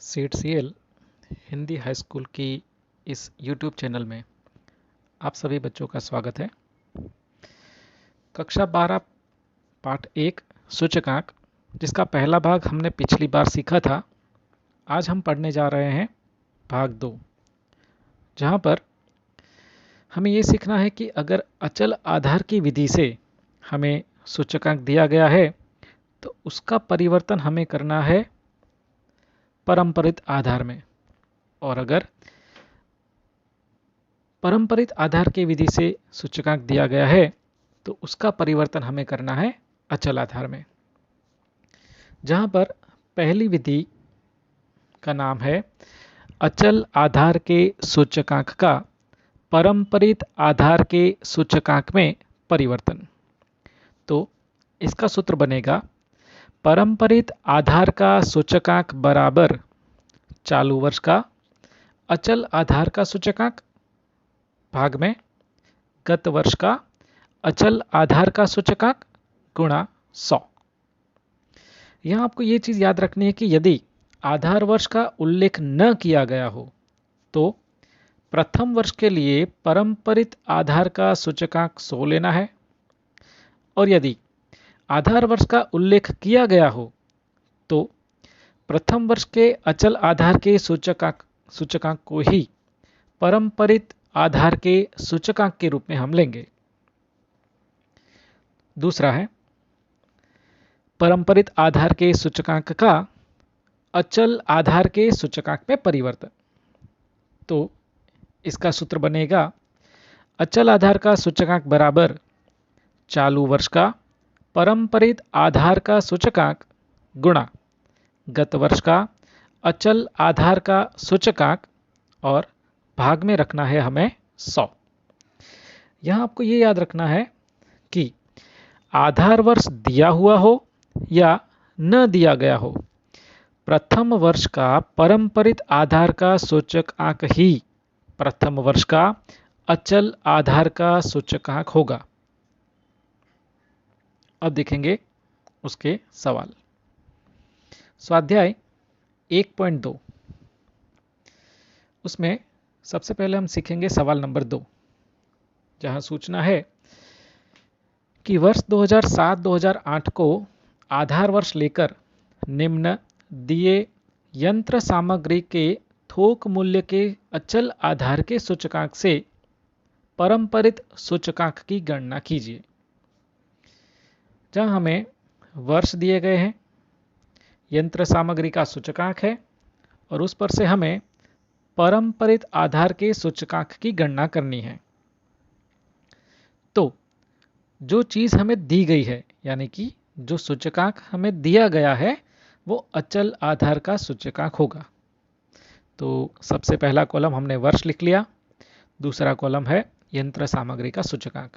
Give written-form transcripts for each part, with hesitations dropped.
CET Hindi high school की इस YouTube channel में आप सभी बच्चों का स्वागत है। कक्षा 12 पाठ 1 सूचकांक, जिसका पहला भाग हमने पिछली बार सीखा था। आज हम पढ़ने जा रहे हैं भाग 2, जहां पर हमें ये सीखना है कि अगर अचल आधार की विधि से हमें सूचकांक दिया गया है तो उसका परिवर्तन हमें करना है परंपरित आधार में, और अगर परंपरित आधार की विधि से सूचकांक दिया गया है तो उसका परिवर्तन हमें करना है अचल आधार में। जहां पर पहली विधि का नाम है अचल आधार के सूचकांक का परंपरित आधार के सूचकांक में परिवर्तन। तो इसका सूत्र बनेगा परंपरित आधार का सूचकांक बराबर चालू वर्ष का अचल आधार का सूचकांक भाग में गत वर्ष का अचल आधार का सूचकांक गुणा 100। यहां आपको यह चीज याद रखनी है कि यदि आधार वर्ष का उल्लेख न किया गया हो तो प्रथम वर्ष के लिए परंपरित आधार का सूचकांक 100 लेना है, और यदि आधार वर्ष का उल्लेख किया गया हो तो प्रथम वर्ष के अचल आधार के सूचकांक को ही परंपरित आधार के सूचकांक के रूप में हम लेंगे। दूसरा है परंपरित आधार के सूचकांक का अचल आधार के सूचकांक में परिवर्तन। तो इसका सूत्र बनेगा अचल आधार का सूचकांक बराबर चालू वर्ष का परंपरित आधार का सूचकांक गुणा गत वर्ष का अचल आधार का सूचकांक, और भाग में रखना है हमें 100। यहां आपको यह याद रखना है कि आधार वर्ष दिया हुआ हो या न दिया गया हो, प्रथम वर्ष का परंपरित आधार का सूचकांक ही प्रथम वर्ष का अचल आधार का सूचकांक होगा। अब देखेंगे उसके सवाल। स्वाध्याय 1.2, उसमें सबसे पहले हम सीखेंगे सवाल नंबर 2, जहां सूचना है कि वर्ष 2007-2008 को आधार वर्ष लेकर निम्न दिए यंत्र सामग्री के थोक मूल्य के अचल आधार के सूचकांक से परंपरित सूचकांक की गणना कीजिए। जहां हमें वर्ष दिए गए हैं, यंत्र सामग्री का सूचकांक है, और उस पर से हमें परंपरित आधार के सूचकांक की गणना करनी है। तो जो चीज हमें दी गई है, यानी कि जो सूचकांक हमें दिया गया है, वो अचल आधार का सूचकांक होगा। तो सबसे पहला कॉलम हमने वर्ष लिख लिया, दूसरा कॉलम है यंत्र सामग्री का सूचकांक।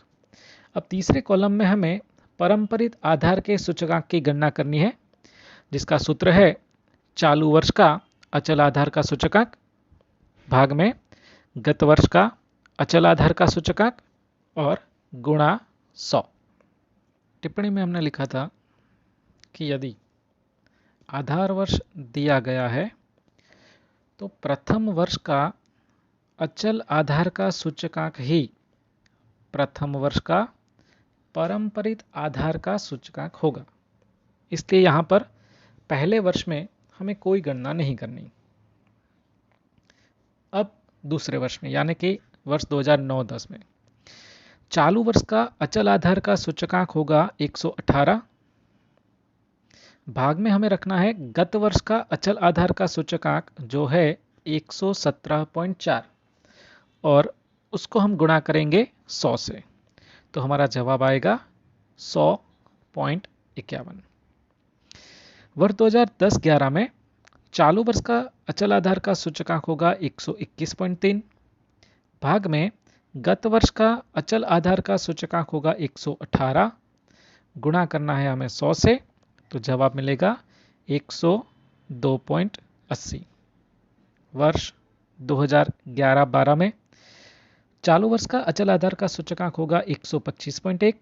अब तीसरे कॉलम में हमें परंपरित आधार के सूचकांक की गणना करनी है, जिसका सूत्र है चालू वर्ष का अचल आधार का सूचकांक भाग में गत वर्ष का अचल आधार का सूचकांक और गुणा 100। टिप्पणी में हमने लिखा था कि यदि आधार वर्ष दिया गया है तो प्रथम वर्ष का अचल आधार का सूचकांक ही प्रथम वर्ष का परंपरित आधार का सूचकांक होगा। इसलिए यहां पर पहले वर्ष में हमें कोई गणना नहीं करनी। अब दूसरे वर्ष में, यानी कि वर्ष 2009-10 में चालू वर्ष का अचल आधार का सूचकांक होगा 118। भाग में हमें रखना है गत वर्ष का अचल आधार का सूचकांक जो है 117.4, और उसको हम गुणा करेंगे 100 से, तो हमारा जवाब आएगा 100.51। वर्ष 2010-11 में चालू वर्ष का अचल आधार का सूचकांक होगा 121.3। भाग में गत वर्ष का अचल आधार का सूचकांक होगा 118, गुणा करना है हमें 100 से, तो जवाब मिलेगा 102.80। वर्ष 2011-12 में चालू वर्ष का अचल आधार का सूचकांक होगा 125.1।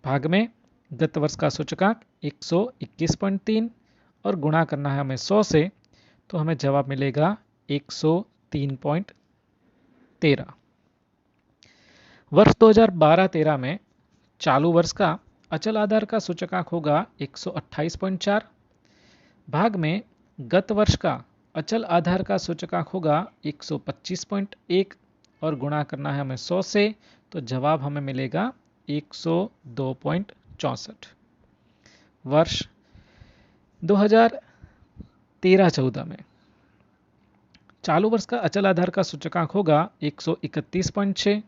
भाग में गत वर्ष का सूचकांक 121.3 और गुणा करना है हमें 100 से, तो हमें जवाब मिलेगा 103.13। वर्ष 2012-13 में चालू वर्ष का अचल आधार का सूचकांक होगा 128.4, भाग में गत वर्ष का अचल आधार का सूचकांक होगा 125.1 और गुणा करना है हमें 100 से, तो जवाब हमें मिलेगा 102.64। वर्ष 2013-14 में चालू वर्ष का अचल आधार का सूचकांक होगा 131.6,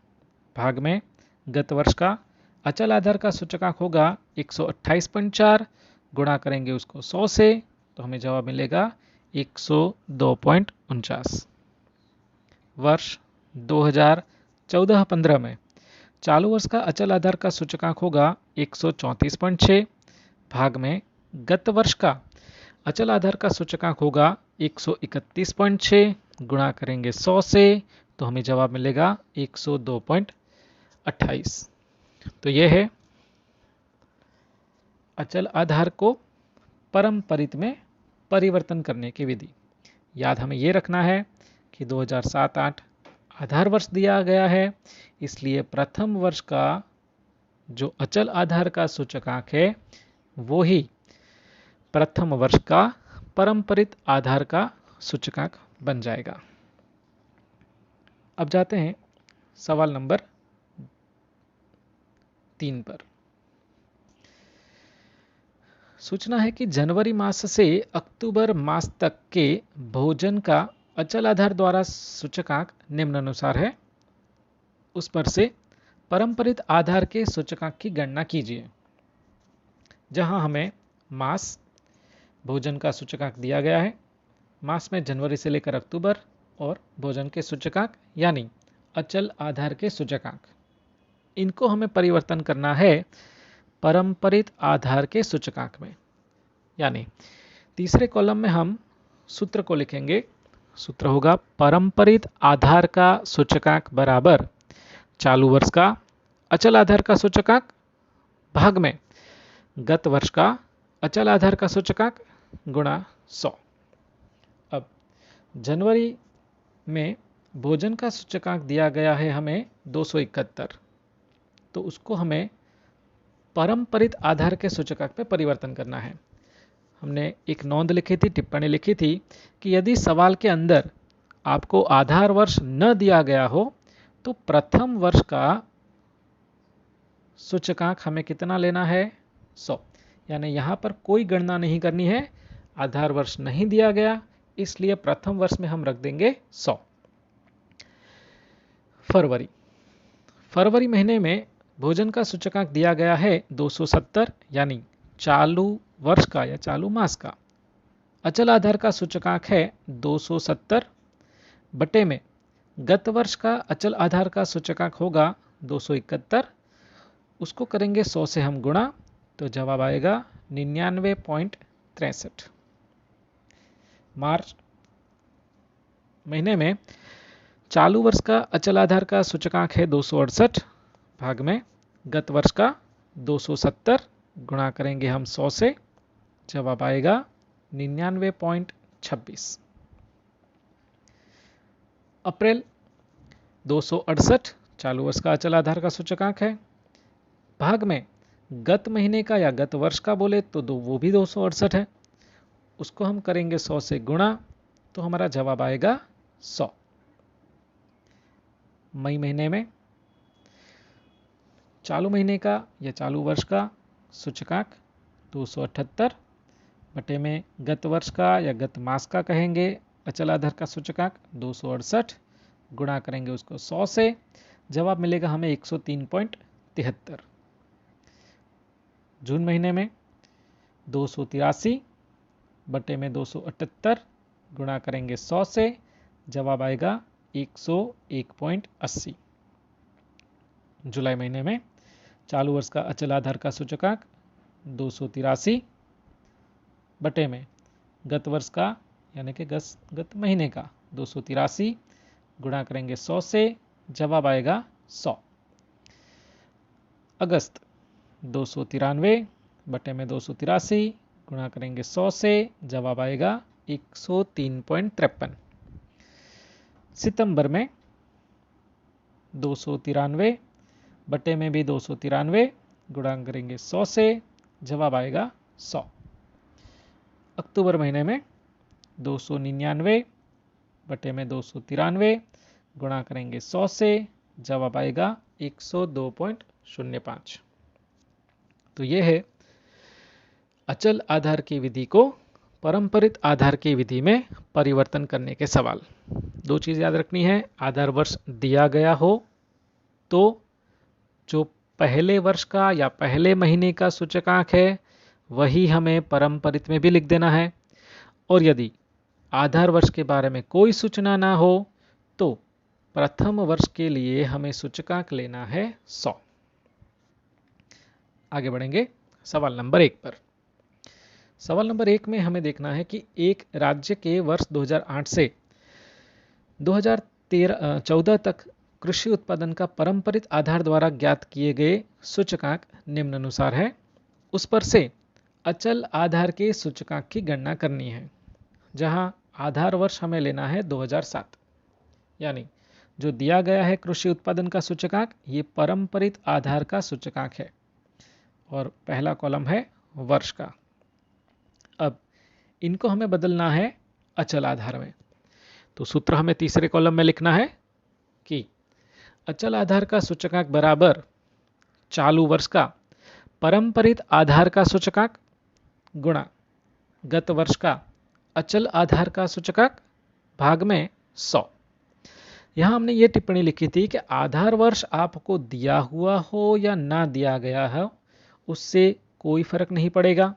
भाग में गत वर्ष का अचल आधार का सूचकांक होगा 128.4, गुणा करेंगे उसको 100 से, तो हमें जवाब मिलेगा 102.49। वर्ष 2014-15 में चालू वर्ष का अचल आधार का सूचकांक होगा 134.6, भाग में गत वर्ष का अचल आधार का सूचकांक होगा 131.6, गुणा करेंगे 100 से, तो हमें जवाब मिलेगा 102.28। तो यह है अचल आधार को परम्परित में परिवर्तन करने की विधि। याद हमें यह रखना है कि 2007-8 आधार वर्ष दिया गया है, इसलिए प्रथम वर्ष का जो अचल आधार का सूचकांक है वो ही प्रथम वर्ष का परंपरित आधार का सूचकांक बन जाएगा। अब जाते हैं सवाल नंबर 3 पर। सूचना है कि जनवरी मास से अक्टूबर मास तक के भोजन का अचल आधार द्वारा सूचकांक निम्नानुसार है। उस पर से परंपरित आधार के सूचकांक की गणना कीजिए। जहां हमें मास भोजन का सूचकांक दिया गया है, मास में जनवरी से लेकर अक्टूबर, और भोजन के सूचकांक यानी अचल आधार के सूचकांक, इनको हमें परिवर्तन करना है परंपरित आधार के सूचकांक में। यानी तीसरे कॉलम में हम सूत्र को लिखेंगे। सूत्र होगा परंपरित आधार का सूचकांक बराबर चालू वर्ष का अचल आधार का सूचकांक भाग में गत वर्ष का अचल आधार का सूचकांक गुणा 100। अब जनवरी में भोजन का सूचकांक दिया गया है हमें 271, तो उसको हमें परंपरित आधार के सूचकांक में परिवर्तन करना है। हमने एक नोंद लिखी थी, टिप्पणी लिखी थी कि यदि सवाल के अंदर आपको आधार वर्ष न दिया गया हो तो प्रथम वर्ष का सूचकांक हमें कितना लेना है, 100। यानी यहां पर कोई गणना नहीं करनी है, आधार वर्ष नहीं दिया गया, इसलिए प्रथम वर्ष में हम रख देंगे 100। फरवरी महीने में भोजन का सूचकांक दिया गया है 270, यानी चालू वर्ष का या चालू मास का अचल आधार का सूचकांक है 270 बटे में गत वर्ष का अचल आधार का सूचकांक होगा 271, उसको करेंगे 100 से हम गुणा, तो जवाब आएगा 99.63। मार्च महीने में चालू वर्ष का अचल आधार का सूचकांक है 268, भाग में गत वर्ष का 270, गुणा करेंगे हम 100 से, जवाब आएगा 99.26। अप्रैल 268 चालू वर्ष का अचल आधार का सूचकांक है, भाग में गत महीने का या गत वर्ष का बोले तो वो भी 268 है, उसको हम करेंगे 100 से गुणा, तो हमारा जवाब आएगा 100। मई महीने में चालू महीने का या चालू वर्ष का सूचकांक 278 बटे में गत वर्ष का या गत मास का कहेंगे अचल आधार का सूचकांक 268, गुणा करेंगे उसको 100 से, जवाब मिलेगा हमें 103.73। जून महीने में 283 बटे में 278, गुणा करेंगे 100 से, जवाब आएगा 101.80। जुलाई महीने में चालू वर्ष का अचल आधार का सूचकांक 283 बटे में गत वर्ष का यानी कि गत महीने का 283, गुणा करेंगे 100 से, जवाब आएगा 100। अगस्त 293 बटे में 283, गुणा करेंगे 100 से, जवाब आएगा 103.53। सितंबर में 293, बटे में भी 293, गुणा करेंगे 100 से, जवाब आएगा 100। अक्टूबर महीने में 299, बटे में 293, गुणा करेंगे 100 से, जवाब आएगा 102.05। तो यह है अचल आधार की विधि को परंपरित आधार की विधि में परिवर्तन करने के सवाल। दो चीज याद रखनी है, आधार वर्ष दिया गया हो तो जो पहले वर्ष का या पहले महीने का सूचकांक है वही हमें परंपरित में भी लिख देना है, और यदि आधार वर्ष के बारे में कोई सूचना ना हो तो प्रथम वर्ष के लिए हमें सूचकांक लेना है 100। आगे बढ़ेंगे सवाल नंबर 1 पर। सवाल नंबर 1 में हमें देखना है कि एक राज्य के वर्ष 2008 से 2014 तक कृषि उत्पादन का परंपरित आधार द्वारा ज्ञात किए गए सूचकांक निम्नानुसार है। उस पर से अचल आधार के सूचकांक की गणना करनी है, जहां आधार वर्ष हमें लेना है 2007। यानी जो दिया गया है कृषि उत्पादन का सूचकांक, ये परंपरित आधार का सूचकांक है और पहला कॉलम है वर्ष का। अब इनको हमें बदलना है अचल आधार में, तो सूत्र हमें तीसरे कॉलम में लिखना है कि अचल आधार का सूचकांक बराबर चालू वर्ष का परंपरित आधार का सूचकांक गुणा गत वर्ष का अचल आधार का सूचकांक भाग में 100। यहां हमने ये टिप्पणी लिखी थी कि आधार वर्ष आपको दिया हुआ हो या ना दिया गया हो, उससे कोई फर्क नहीं पड़ेगा।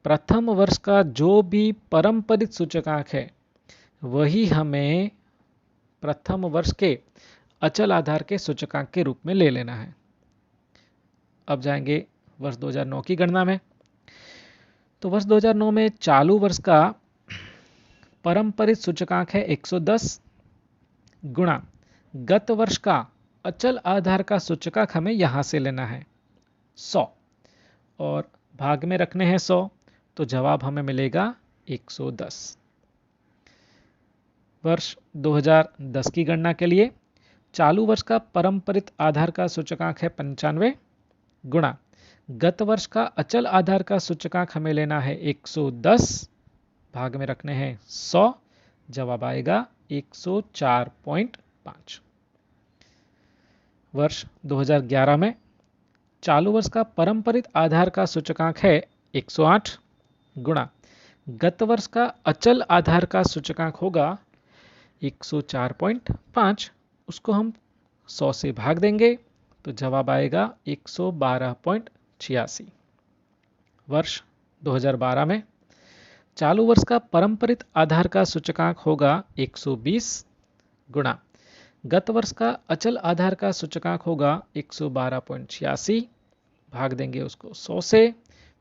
प्रथम वर्ष का जो भी परंपरित सूचकांक है वही हमें प्रथम वर्ष के अचल आधार के सूचकांक के रूप में ले लेना है। अब जाएंगे वर्ष 2009 की गणना में। तो वर्ष 2009 में चालू वर्ष का परंपरित सूचकांक है 110 गुणा गत वर्ष का अचल आधार का सूचकांक हमें यहां से लेना है 100 और भाग में रखने हैं 100, तो जवाब हमें मिलेगा 110। वर्ष 2010 की गणना के लिए चालू वर्ष का परंपरित आधार का सूचकांक है 95 गुणा गत वर्ष का अचल आधार का सूचकांक हमें लेना है 110, भाग में रखने हैं 100, जवाब आएगा 104.5। वर्ष 2011 में चालू वर्ष का परंपरित आधार का सूचकांक है 108 गुणा गत वर्ष का अचल आधार का सूचकांक होगा 104.5, उसको हम 100 से भाग देंगे तो जवाब आएगा 112.86। वर्ष 2012 में चालू वर्ष का परंपरित आधार का सूचकांक होगा 120 गुणा गत वर्ष का अचल आधार का सूचकांक होगा 112.86, भाग देंगे उसको 100 से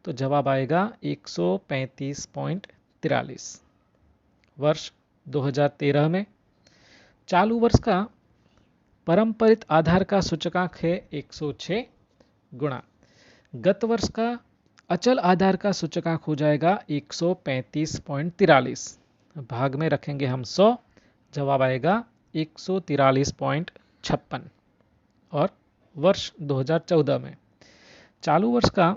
तो जवाब आएगा 135.43। वर्ष 2013 में चालू वर्ष का परंपरित आधार का सूचकांक है 106 गुणा गत वर्ष का अचल आधार का सूचकांक हो जाएगा 135.43, भाग में रखेंगे हम 100, जवाब आएगा 143.56। और वर्ष 2014 में चालू वर्ष का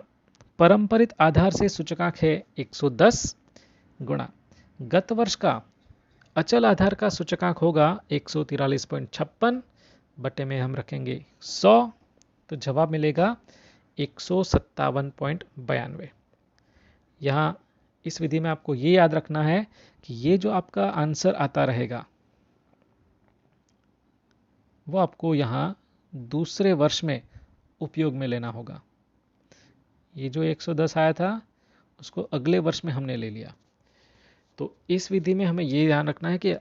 परंपरित आधार से सूचकांक है 110 गुणा गत वर्ष का अचल आधार का सूचकांक होगा 143.56, बटे में हम रखेंगे 100, तो जवाब मिलेगा 157.92। यहाँ इस विधि में आपको ये याद रखना है कि ये जो आपका आंसर आता रहेगा वो आपको यहाँ दूसरे वर्ष में उपयोग में लेना होगा। ये जो 110 आया था उसको अगले वर्ष में हमने ले लिया, तो इस विधि में हमें ये ध्यान रखना है कि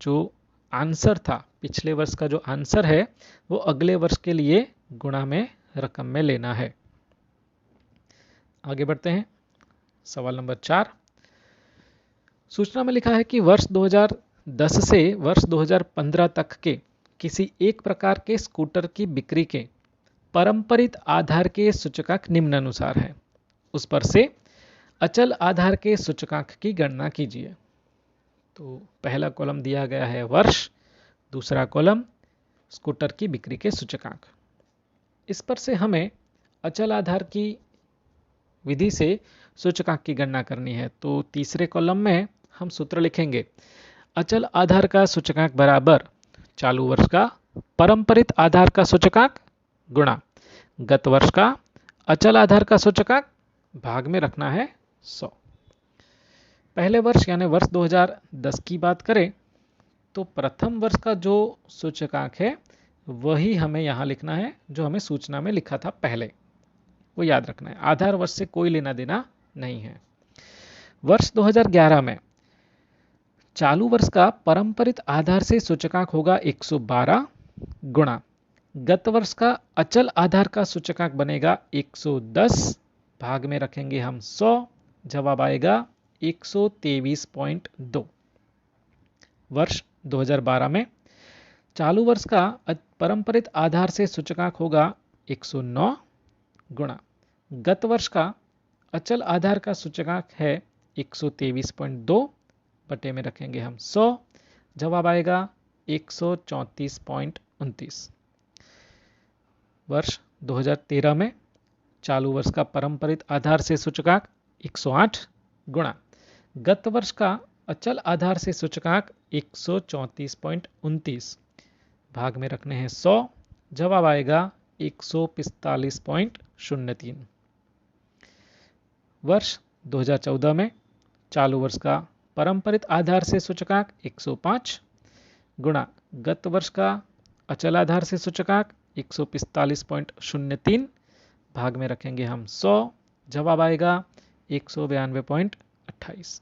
जो आंसर था पिछले वर्ष का जो आंसर है वो अगले वर्ष के लिए गुणा में रकम में लेना है। आगे बढ़ते हैं सवाल नंबर 4। सूचना में लिखा है कि वर्ष 2010 से वर्ष 2015 तक के किसी एक प्रकार के स्कूटर की बिक्री के परंपरित आधार के सूचकांक निम्नानुसार है। उस पर से अचल आधार के सूचकांक की गणना कीजिए। तो पहला कॉलम दिया गया है वर्ष, दूसरा कॉलम स्कूटर की बिक्री के सूचकांक। इस पर से हमें अचल आधार की विधि से सूचकांक की गणना करनी है। तो तीसरे कॉलम में हम सूत्र लिखेंगे, अचल आधार का सूचकांक बराबर चालू वर्ष का परंपरित आधार का सूचकांक गुणा गत वर्ष का अचल आधार का सूचकांक, भाग में रखना है 100। पहले वर्ष यानी वर्ष 2010 की बात करें तो प्रथम वर्ष का जो सूचकांक है वही हमें यहां लिखना है, जो हमें सूचना में लिखा था पहले, वो याद रखना है। आधार वर्ष से कोई लेना देना नहीं है। वर्ष 2011 में चालू वर्ष का परंपरित आधार से सूचकांक होगा 112 गुणा गत वर्ष का अचल आधार का सूचकांक बनेगा 110, भाग में रखेंगे हम 100, जवाब आएगा 123.2। वर्ष 2012 में चालू वर्ष का परंपरित आधार से सूचकांक होगा 109 गुणा गत वर्ष का अचल आधार का सूचकांक है 123.2, बटे में रखेंगे हम 100, जवाब आएगा 134.29। वर्ष 2013 में चालू वर्ष का परंपरित आधार से सूचकांक 108 गुणा गत वर्ष का अचल आधार से सूचकांक 134.29, भाग में रखने हैं 100, जवाब आएगा 145.03। वर्ष 2014 में चालू वर्ष का परंपरित आधार से सूचकांक 105 गुणा गत वर्ष का अचल आधार से सूचकांक 145.03, भाग में रखेंगे हम 100, जवाब आएगा 192.28।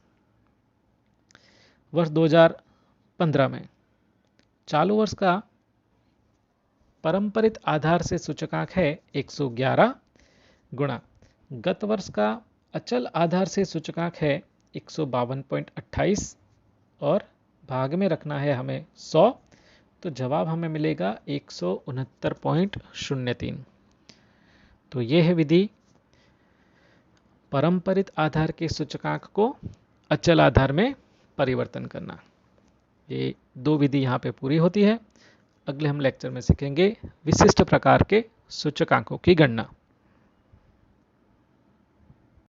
वर्ष 2015 में चालू वर्ष का परंपरित आधार से सूचकांक है 111 गुणा गत वर्ष का अचल आधार से सूचकांक है 152.28 और भाग में रखना है हमें 100, तो जवाब हमें मिलेगा 169.03। तो यह है विधि परंपरित आधार के सूचकांक को अचल आधार में परिवर्तन करना। ये दो विधि यहाँ पे पूरी होती है। अगले हम लेक्चर में सीखेंगे विशिष्ट प्रकार के सूचकांकों की गणना।